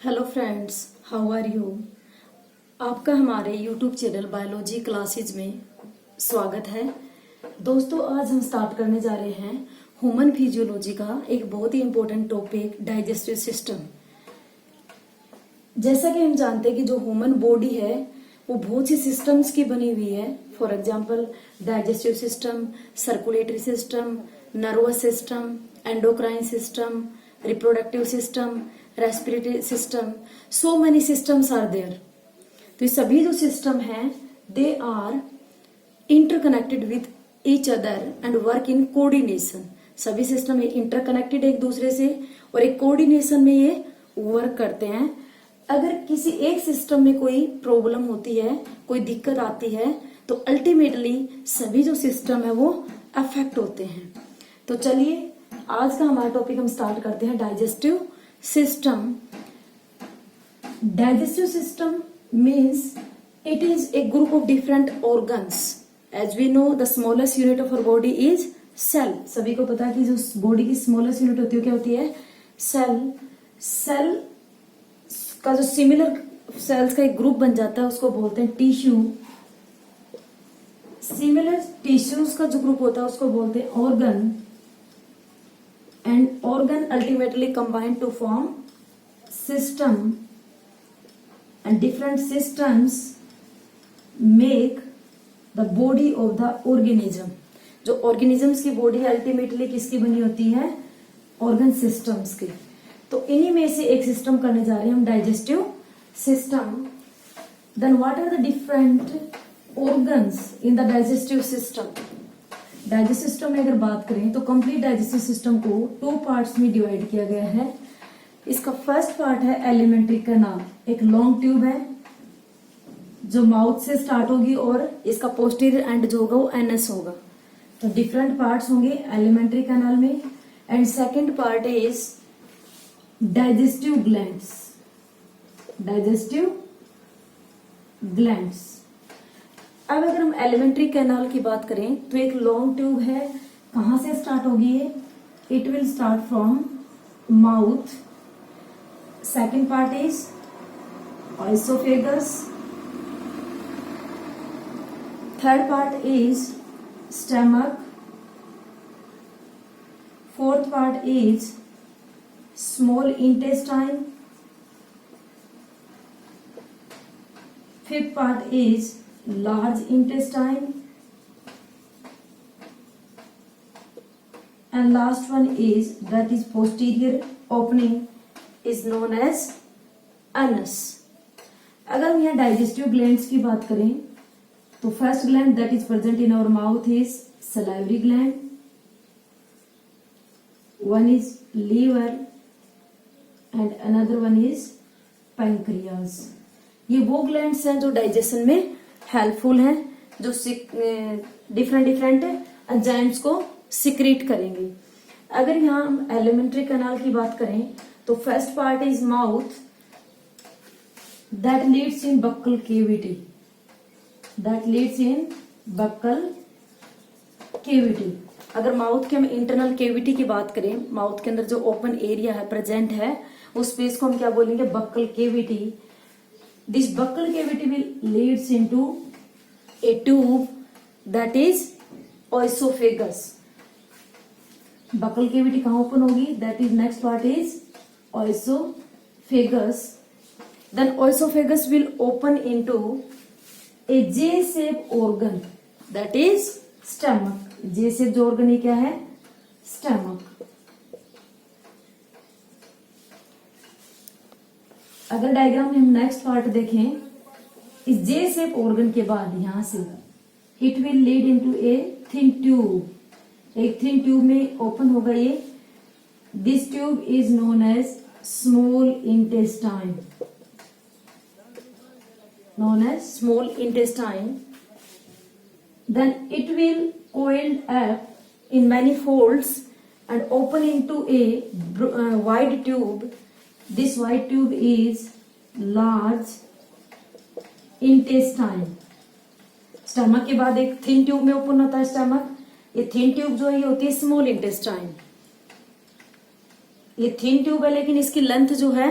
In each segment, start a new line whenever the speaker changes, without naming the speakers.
Hello friends, how are you. आपका हमारे YouTube channel biology classes में स्वागत है। दोस्तों, आज हम स्टार्ट करने जा रहे हैं ह्यूमन फिजियोलॉजी का एक बहुत ही इम्पोर्टेंट टॉपिक, डाइजेस्टिव सिस्टम। जैसा कि हम जानते हैं कि जो ह्यूमन बॉडी है वो बहुत सी सिस्टम्स की बनी हुई है। For example digestive system, circulatory system, nervous system, endocrine system, reproductive system, respiratory system, so many systems are there. तो ये सभी जो सिस्टम हैं they are interconnected with each other and work in coordination. सभी सिस्टम इंटरकनेक्टेड एक दूसरे से और एक कोऑर्डिनेशन में ये वर्क करते हैं। अगर किसी एक सिस्टम में कोई प्रॉब्लम होती है, कोई दिक्कत आती है, तो अल्टीमेटली सभी जो सिस्टम है वो अफेक्ट होते हैं। तो चलिए आज का हमारा टॉपिक हम स्टार्ट करते हैं, digestive system. Digestive system means it is a group of different organs. As we know, the smallest unit of our body is cell. सभी को पता है कि जो बॉडी की स्मॉलेस्ट यूनिट होती है क्या होती है? सेल। सेल का जो सिमिलर सेल्स का एक ग्रुप बन जाता है उसको बोलते हैं टिश्यू। सिमिलर टिश्यूज का जो ग्रुप होता है उसको बोलते हैं organ. And organ ultimately combine to form system. And different systems make the body of the organism. जो organisms की body है अल्टीमेटली किसकी बनी होती है? organ systems की। तो इन्हीं में से एक सिस्टम करने जा रहे हैं हम, digestive system. Then what are the different organs in the digestive system? Digestive system में अगर बात करें तो कंप्लीट डाइजेस्टिव सिस्टम को 2 पार्ट्स में डिवाइड किया गया है। इसका फर्स्ट पार्ट है एलिमेंट्री कैनाल। एक लॉन्ग ट्यूब है जो माउथ से स्टार्ट होगी और इसका पोस्टीरियर एंड जो होगा वो एनएस होगा। तो डिफरेंट पार्ट्स होंगे एलिमेंट्री कैनाल में। And second part is digestive glands. Digestive glands. अब अगर हम एलिमेंट्री कैनाल की बात करें तो एक लॉन्ग ट्यूब है, कहां से स्टार्ट होगी ये? It will start from mouth. Second part is esophagus. Third part is stomach. Fourth part is small intestine. Fifth part is large intestine. And last one is that is posterior opening is known as anus. अगर हम यहाँ digestive glands की बात करें तो first gland that is present in our mouth is salivary gland, one is liver and another one is pancreas. ये वो glands हैं जो डाइजेशन में हेल्पफुल हैं, जो डिफरेंट डिफरेंट एंजाइम्स को सिक्रीट करेंगे। अगर यहाँ हम एलिमेंट्री कैनाल की बात करें तो first part is mouth that leads in buccal cavity. That leads in buccal cavity. अगर माउथ के हम इंटरनल केविटी की बात करें, माउथ के अंदर जो ओपन एरिया है प्रेजेंट है उस स्पेस को हम क्या बोलेंगे? Buccal cavity. This buccal cavity will leads into a tube that is oesophagus. Buccal cavity कहां ओपन होगी? That is next part is oesophagus. Then oesophagus will open into a J-shaped organ that is stomach. J-shaped जो organ ये क्या है? stomach. अगर diagram में हम next part देखें, इस J-shaped organ के बाद यहां से it will lead into a thin tube. एक thin tube में ओपन होगा ये। This tube is known as small intestine. Known as small intestine. Then it will coiled up in many folds and open into a wide tube. This wide tube is large intestine. Stomach के बाद एक thin tube में open होता है stomach. ये thin tube जो है ये होती है स्मॉल इंटेस्टाइन। ये थिन ट्यूब है लेकिन इसकी लेंथ जो है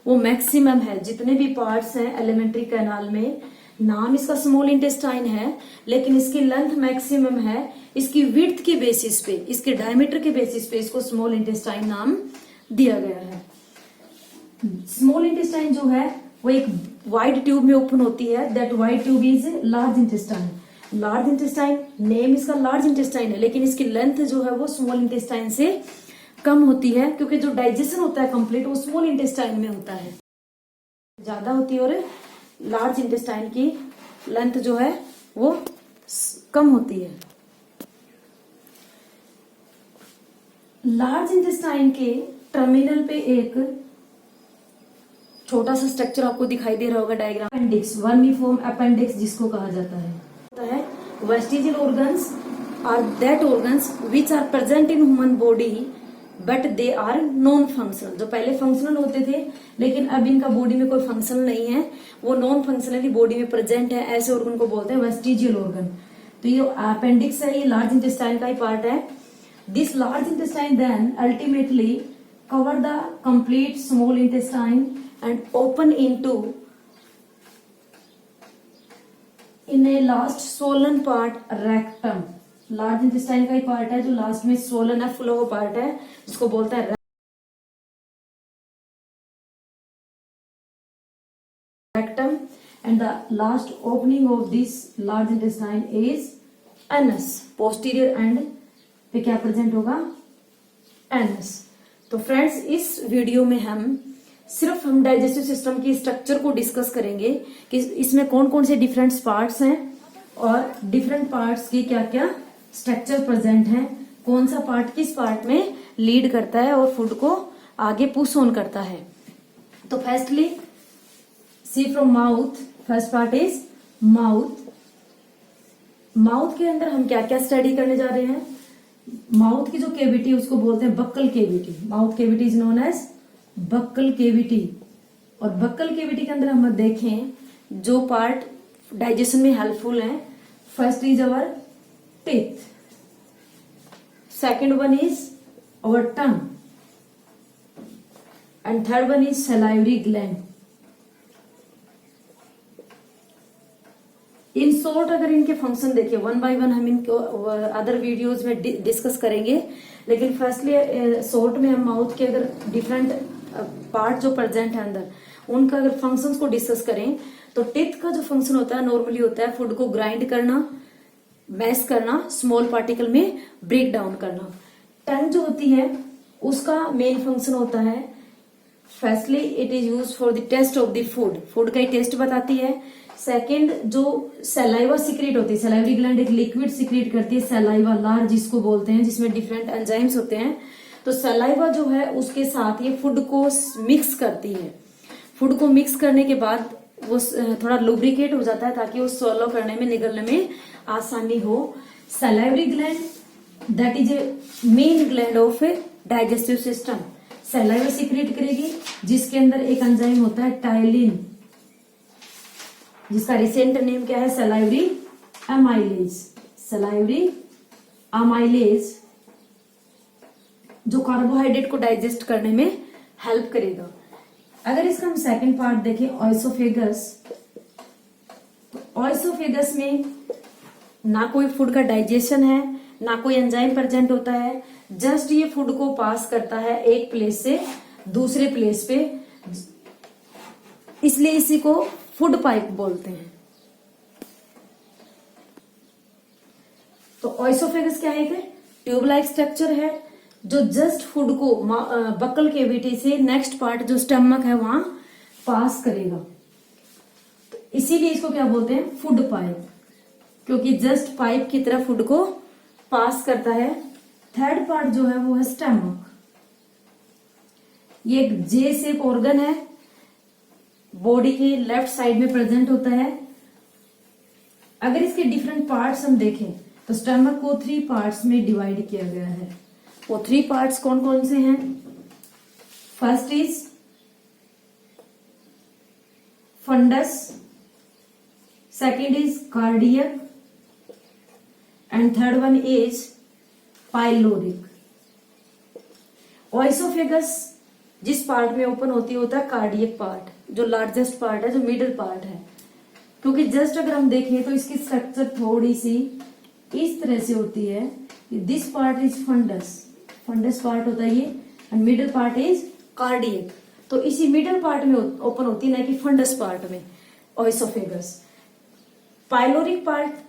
वो मैक्सिमम है। जितने भी पार्ट्स हैं एलिमेंट्री कैनाल में, नाम इसका स्मॉल इंटेस्टाइन है, लेकिन इसकी लेंथ मैक्सिमम है। इसकी विड्थ के बेसिस पे, इसके डायमीटर के बेसिस पे इसको स्मॉल इंटेस्टाइन नाम दिया गया है। स्मॉल इंटेस्टाइन जो है वो एक वाइड ट्यूब में ओपन होती है। That wide tube is large intestine. Large intestine, name इसका लार्ज इंटेस्टाइन है, लेकिन इसकी लेंथ जो है वो स्मॉल इंटेस्टाइन से कम होती है, क्योंकि जो डाइजेशन होता है कंप्लीट वो स्मॉल इंटेस्टाइन में होता है, ज्यादा होती है। और लार्ज इंटेस्टाइन की लेंथ जो है वो कम होती है। लार्ज इंटेस्टाइन के टर्मिनल पे एक छोटा सा स्ट्रक्चर आपको दिखाई दे रहा होगा डायग्राम, अपेंडिक्स, वर्मीफॉर्म अपेंडिक्स जिसको कहा जाता है। Vestigial organs are that organs which are present in human body but they are non functional. जो पहले फंक्शनल होते थे लेकिन अब इनका बॉडी में कोई फंक्शन नहीं है, वो नॉन फंक्शनली बॉडी में प्रेजेंट है, ऐसे ऑर्गन को बोलते हैं वेस्टिजियल ऑर्गन। तो ये अपेंडिक्स है, ये लार्ज इंटेस्टाइन का ही पार्ट है। This large intestine then ultimately cover the complete small intestine and open into in a last swollen part rectum। Large intestine का ही पार्ट है जो लास्ट में swollen है, फुला हुआ पार्ट है, जिसको बोलता है rectum। and the last opening of this large intestine is anus। posterior end पे क्या प्रेजेंट होगा? anus। तो फ्रेंड्स इस वीडियो में सिर्फ हम डाइजेस्टिव सिस्टम की स्ट्रक्चर को डिस्कस करेंगे कि इसमें कौन कौन से डिफरेंट पार्ट्स हैं और डिफरेंट पार्ट्स की क्या क्या स्ट्रक्चर प्रेजेंट है, कौन सा पार्ट किस पार्ट में लीड करता है और फूड को आगे पुश ऑन करता है। तो firstly see from mouth, first part is mouth. Mouth के अंदर हम क्या क्या स्टडी करने जा रहे हैं? माउथ की जो केविटी उसको बोलते हैं buccal cavity. Mouth cavity is known as buccal cavity. और बक्कल केविटी के अंदर हम देखें जो पार्ट डाइजेशन में हेल्पफुल है, first is our teeth, second one is our tongue and third one is salivary gland. In short अगर इनके फंक्शन देखें, वन बाय वन हम इनको अदर वीडियोज में डिस्कस करेंगे, लेकिन फर्स्टली शॉर्ट में हम माउथ के अगर डिफरेंट पार्ट जो प्रेजेंट है अंदर उनका अगर फंक्शंस को डिस्कस करें तो टिथ का जो फंक्शन होता है नॉर्मली होता है फूड को ग्राइंड करना, मैश करना, स्मॉल पार्टिकल में ब्रेक डाउन करना। टंग जो होती है उसका मेन फंक्शन होता है, firstly it is use for the taste of the food, food का ही टेस्ट बताती है। सेकेंड जो सलाइवा सिक्रेट होती है, सलाइवरी ग्लैंड एक लिक्विड सिक्रेट करती है, सलाइवा लार जिसको बोलते हैं, जिसमें डिफरेंट एंजाइम्स होते हैं। तो सलाइवा जो है उसके साथ ये फूड को मिक्स करती है। फूड को मिक्स करने के बाद वो थोड़ा लुब्रिकेट हो जाता है ताकि वो स्वॉलो करने में, निगलने में आसानी हो। Salivary gland that is a main gland of a digestive system. Saliva secrete करेगी जिसके अंदर एक एंजाइम होता है टाइलिन, जिसका रिसेंट नेम क्या है? Salivary amylase. सलाइवरी अमाइलेज जो कार्बोहाइड्रेट को डाइजेस्ट करने में हेल्प करेगा। अगर इसका हम सेकंड पार्ट देखें, ऑइसोफेगस, तो ऑइसोफेगस में ना कोई फूड का डाइजेशन है, ना कोई एंजाइम प्रेजेंट होता है, जस्ट ये फूड को पास करता है एक प्लेस से दूसरे प्लेस पे, इसलिए इसी को फूड पाइप बोलते हैं। तो ऑइसोफेगस क्या है? ट्यूब लाइक स्ट्रक्चर है जो जस्ट फूड को बक्कल केविटी से नेक्स्ट पार्ट जो स्टमक है वहां पास करेगा। तो इसीलिए इसको क्या बोलते हैं? फूड पाइप, क्योंकि जस्ट पाइप की तरह फूड को पास करता है। थर्ड पार्ट जो है वो है स्टमक। ये एक जे शेप ऑर्गन है, बॉडी के लेफ्ट साइड में प्रेजेंट होता है। अगर इसके डिफरेंट पार्ट्स हम देखें तो स्टमक को 3 पार्ट्स में डिवाइड किया गया है। वो 3 पार्ट्स कौन कौन से हैं? First is fundus, second is cardiac and third one is pyloric. Oesophagus जिस पार्ट में ओपन होती होता है कार्डियक पार्ट, जो लार्जेस्ट पार्ट है, जो मिडिल पार्ट है। क्योंकि जस्ट अगर हम देखें तो इसकी स्ट्रक्चर थोड़ी सी इस तरह से होती है। This part is fundus, fundus part होता है ये, and middle part is cardiac. तो इसी मिडिल पार्ट में ओपन होती है, ना कि फंडस पार्ट में ओएसोफेगस। पाइलोरिक पार्ट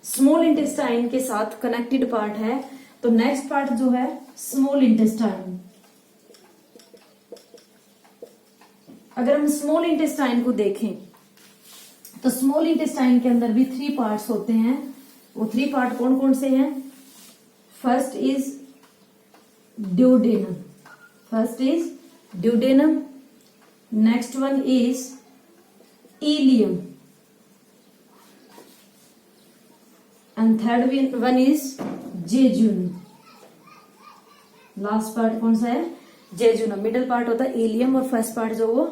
स्मॉल इंटेस्टाइन के साथ कनेक्टेड पार्ट है। तो नेक्स्ट पार्ट जो है स्मॉल इंटेस्टाइन। अगर हम स्मॉल इंटेस्टाइन को देखें तो स्मॉल इंटेस्टाइन के अंदर भी 3 पार्ट्स होते हैं। वो 3 पार्ट कौन कौन से हैं? First is duodenum, first is duodenum, next one is ilium, and third one is jejunum. Last part कौन सा है? जेजुनम। मिडिल पार्ट होता है इलियम और फर्स्ट पार्ट जो वो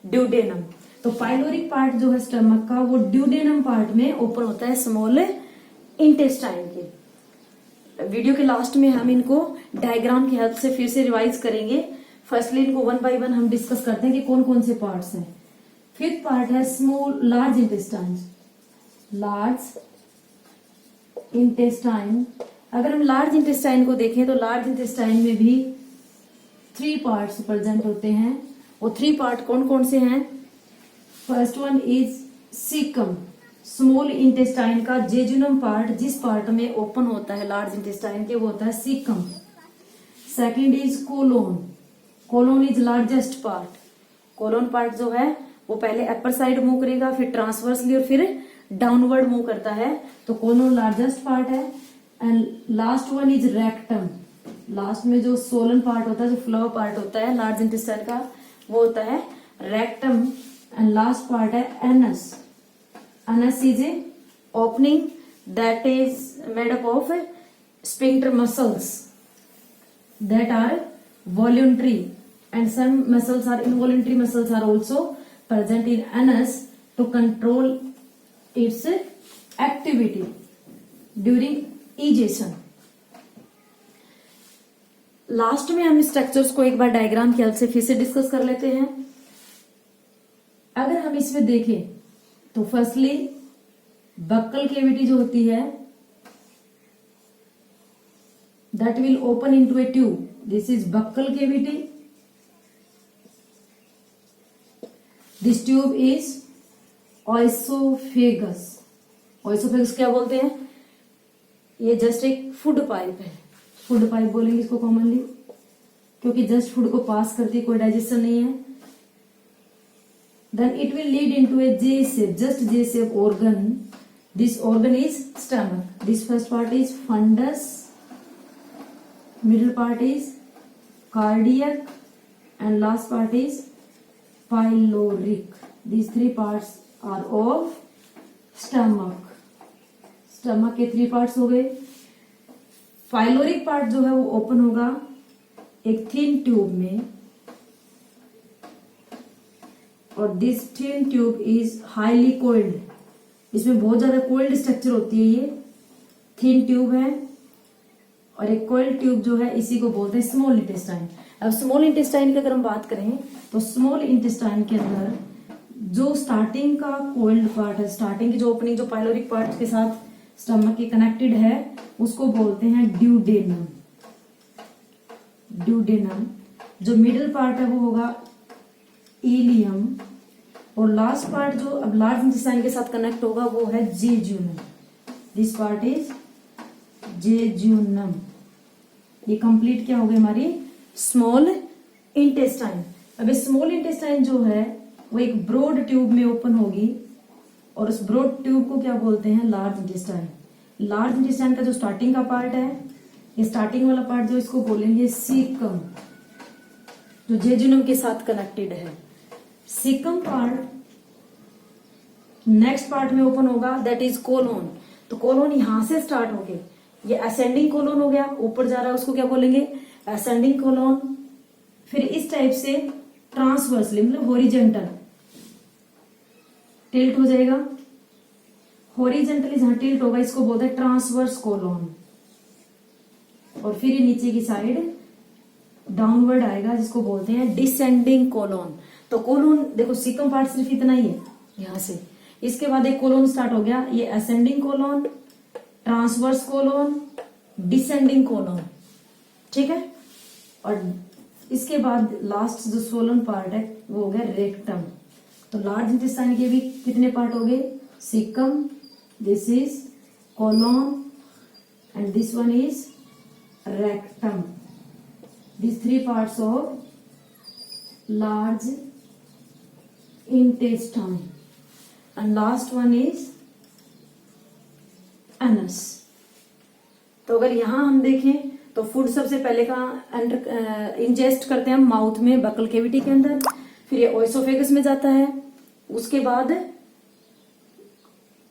ड्यूडेनम। तो पाइलोरिक पार्ट जो है स्टमक का, वो ड्यूडेनम पार्ट में ओपन होता है स्मॉल इंटेस्टाइन के। वीडियो के लास्ट में हम इनको डायग्राम की हेल्प से फिर से रिवाइज करेंगे। फर्स्टली इनको 1 बाय 1 हम डिस्कस करते हैं कि कौन कौन से पार्ट्स हैं। फिफ्थ पार्ट है small large intestine. Large intestine, अगर हम लार्ज इंटेस्टाइन को देखें तो लार्ज इंटेस्टाइन में भी 3 पार्ट्स प्रेजेंट होते हैं। वो 3 पार्ट कौन कौन से हैं? First one is caecum, small intestine का जेजुनम पार्ट जिस पार्ट में ओपन होता है लार्ज इंटेस्टाइन के, वो होता है caecum. Second is colon, colon is largest part. Colon part जो है वो पहले अपर साइड मूव करेगा, फिर ट्रांसवर्सली और फिर डाउनवर्ड मूव करता है। तो कोलोन लार्जेस्ट पार्ट है। And last one is rectum, last में जो सोलन पार्ट होता है, जो फ्लोर पार्ट होता है लार्ज इंटेस्टाइन का, वो होता है रेक्टम। एंड लास्ट पार्ट है anus. Anus is a opening that is made up of sphincter muscles that are voluntary, and some muscles are involuntary muscles are also present in anus to control its activity during egestion. Last में हम structures को एक बार diagram की help से फिर से discuss कर लेते हैं। अगर हम इसमें देखें तो फर्स्टली बक्कल कैविटी जो होती है that will open into a tube. This is buccal cavity. This tube is oesophagus. Oesophagus क्या बोलते हैं? ये जस्ट एक फूड पाइप है, फूड पाइप बोलेंगे इसको कॉमनली, क्योंकि जस्ट फूड को पास करती, कोई डाइजेशन नहीं है। Then it will lead into a J shape, just J shape organ. This organ is stomach. This first part is fundus. Middle part is cardiac and last part is pyloric. These 3 parts are of stomach. Stomach के 3 parts हो गए। Pyloric part जो है वो open होगा एक thin tube में, और this thin tube is highly coiled. इसमें बहुत ज्यादा कोल्ड स्ट्रक्चर होती है। ये thin tube है और एक कोइल्ड ट्यूब जो है इसी को बोलते हैं स्मॉल इंटेस्टाइन। अब स्मॉल इंटेस्टाइन की अगर हम बात करें तो स्मॉल इंटेस्टाइन के अंदर जो स्टार्टिंग का कोइल्ड पार्ट है, स्टार्टिंग की जो ओपनिंग जो पाइलोरिक पार्ट के साथ स्टमक के कनेक्टेड है, उसको बोलते हैं ड्यूडेनम। ड्यूडेनम। जो मिडिल पार्ट है वो होगा इलियम, और लास्ट पार्ट जो अब लार्ज इंटेस्टाइन के साथ कनेक्ट होगा वो है jejunum. This part is jejunum. ये कंप्लीट क्या हो गई हमारी स्मॉल इंटेस्टाइन। अब स्मॉल इंटेस्टाइन जो है वो एक ब्रॉड ट्यूब में ओपन होगी, और उस ब्रॉड ट्यूब को क्या बोलते हैं? Large intestine. लार्ज इंटेस्टाइन का जो स्टार्टिंग का पार्ट है, ये स्टार्टिंग वाला पार्ट जो इसको बोलेंगे सीकम, जो जेजुनम के साथ कनेक्टेड है। सीकम पार्ट नेक्स्ट पार्ट में ओपन होगा, दैट इज कोलोन। तो कोलोन यहां से स्टार्ट हो गए, ये असेंडिंग कोलोन हो गया, ऊपर जा रहा है उसको क्या बोलेंगे? Ascending colon. फिर इस टाइप से ट्रांसवर्सली मतलब हॉरिजेंटल टिल्ट हो जाएगा। हॉरिजेंटली जहां टिल्ट होगा इसको बोलते हैं ट्रांसवर्स कोलोन। और फिर ये नीचे की साइड डाउनवर्ड आएगा, जिसको बोलते हैं डिसेंडिंग कोलोन। तो कोलोन देखो सीकम पार्ट सिर्फ इतना ही है यहां से, इसके बाद एक कोलोन स्टार्ट हो गया, ये ascending colon, transverse colon, descending colon, ठीक है। और इसके बाद लास्ट जो सोलन पार्ट है वो हो गया रेक्टम। तो लार्ज इंटेस्टाइन के भी कितने पार्ट हो गए, caecum, this is colon and this one is rectum. These three parts of large intestine and last one is anus। तो अगर यहां हम देखें तो फूड सबसे पहले का इंजेस्ट करते हैं हम माउथ में, बकल कैविटी के अंदर, फिर ये ओएसोफेगस में जाता है, उसके बाद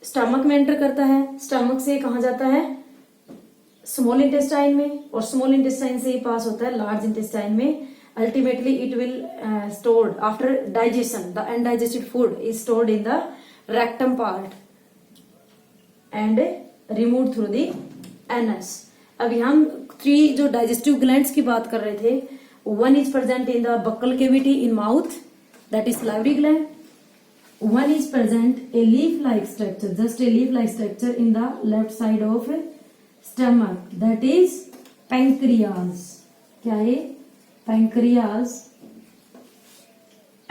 स्टमक में एंटर करता है, स्टमक से कहा जाता है स्मॉल इंटेस्टाइन में, और स्मॉल इंटेस्टाइन से ही पास होता है लार्ज इंटेस्टाइन में। Ultimately it will stored after digestion, the undigested food is stored in the rectum part and removed through the anus. अभी हम 3 जो डाइजेस्टिव ग्लैंड्स की बात कर रहे थे, one is present in the buccal cavity in mouth, that is salivary gland. One is present a leaf-like structure, just a leaf-like structure in the left side of stomach, that is pancreas। क्या है? Pancreas।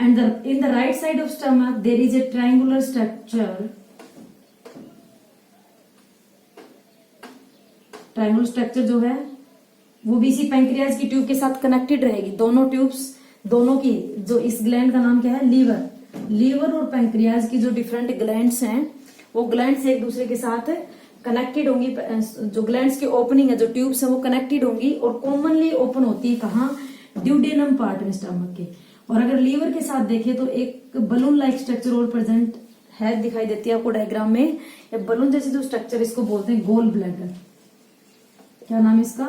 And in the right side of stomach there is a triangular structure। Triangular structure जो है वो भी इसी pancreas की tube के साथ कनेक्टेड रहेगी। दोनों ट्यूब्स, दोनों की जो इस ग्लैंड का नाम क्या है, लीवर। लीवर और पैंक्रियाज की जो डिफरेंट ग्लैंड्स हैं वो ग्लैंड्स एक दूसरे के साथ कनेक्टेड होंगी। जो ग्लैंड्स की ओपनिंग है, जो ट्यूब्स है वो कनेक्टेड होंगी और कॉमनली ओपन होती है कहाँ, ड्यूडेनम पार्ट में स्टमक के। और अगर लीवर के साथ देखें तो एक बलून लाइक स्ट्रक्चर और प्रेजेंट है, दिखाई देती है आपको डायग्राम में। या बलून जैसे जो स्ट्रक्चर, इसको बोलते हैं गोल ब्लैडर। क्या नाम है इसका,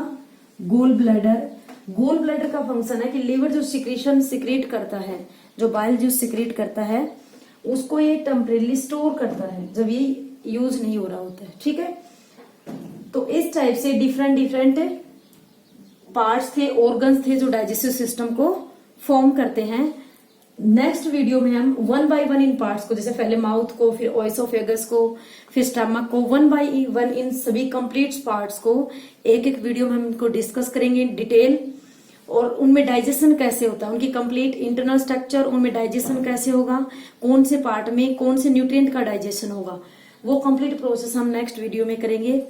गोल ब्लैडर। गोल ब्लैडर का फंक्शन है कि लीवर जो सिक्रीशन सिक्रीट करता है, जो बाइल जूस सिक्रीट करता है, उसको ये टेम्परेली स्टोर करता है जब ये यूज नहीं हो रहा होता है, ठीक है। तो इस टाइप से डिफरेंट डिफरेंट पार्ट्स थे, ऑर्गन्स थे जो डाइजेस्टिव सिस्टम को फॉर्म करते हैं। नेक्स्ट वीडियो में हम 1 by 1 इन पार्ट्स को, जैसे पहले माउथ को, फिर ओएसोफेगस को, फिर स्टमक को, 1 by 1 इन सभी कंप्लीट पार्ट्स को एक एक वीडियो में हम इनको डिस्कस करेंगे डिटेल, और उनमें डाइजेशन कैसे होता है, उनकी कंप्लीट इंटरनल स्ट्रक्चर, उनमें डाइजेशन कैसे होगा, कौन से पार्ट में कौन से न्यूट्रिएंट का डाइजेशन होगा, वो कंप्लीट प्रोसेस हम नेक्स्ट वीडियो में करेंगे।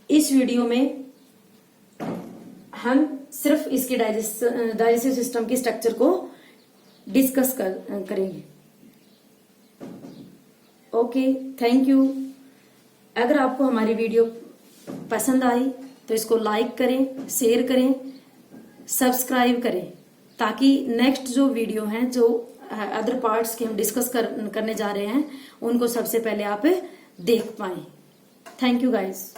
इस वीडियो में हम सिर्फ इसके डाइजेस्टिव सिस्टम के स्ट्रक्चर को डिस्कस करेंगे। Okay, thank you. अगर आपको हमारी वीडियो पसंद आई तो इसको लाइक करें, शेयर करें, सब्सक्राइब करें, ताकि नेक्स्ट जो वीडियो हैं, जो अदर पार्ट्स के हम डिस्कस करने जा रहे हैं, उनको सबसे पहले आप देख पाएं। Thank you guys.